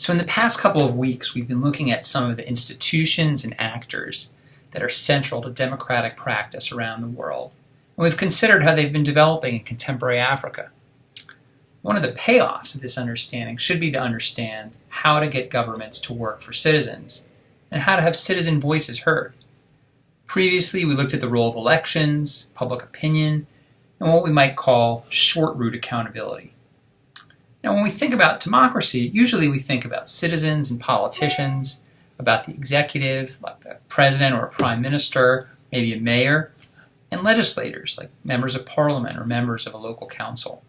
So in the past couple of weeks, we've been looking at some of the institutions and actors that are central to democratic practice around the world. And we've considered how they've been developing in contemporary Africa. One of the payoffs of this understanding should be to understand how to get governments to work for citizens and how to have citizen voices heard. Previously, we looked at the role of elections, public opinion, and what we might call short route accountability. Now, when we think about democracy, usually we think about citizens and politicians, about the executive, like the president or a prime minister, maybe a mayor, and legislators, like members of parliament or members of a local council.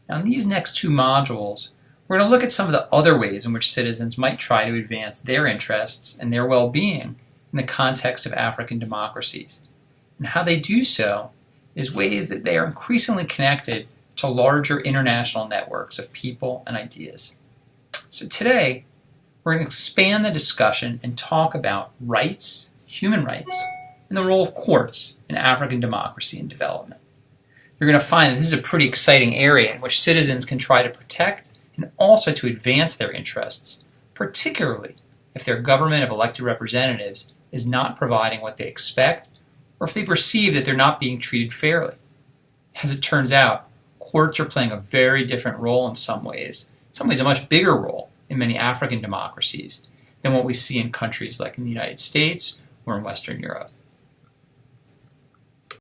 Now, in these next two modules, we're going to look at some of the other ways in which citizens might try to advance their interests and their well-being in the context of African democracies. And how they do so is ways that they are increasingly connected to larger international networks of people and ideas. So today, we're going to expand the discussion and talk about rights, human rights, and the role of courts in African democracy and development. You're going to find that this is a pretty exciting area in which citizens can try to protect and also to advance their interests, particularly if their government of elected representatives is not providing what they expect or if they perceive that they're not being treated fairly. As it turns out, courts are playing a very different role in some ways a much bigger role in many African democracies than what we see in countries like in the United States or in Western Europe.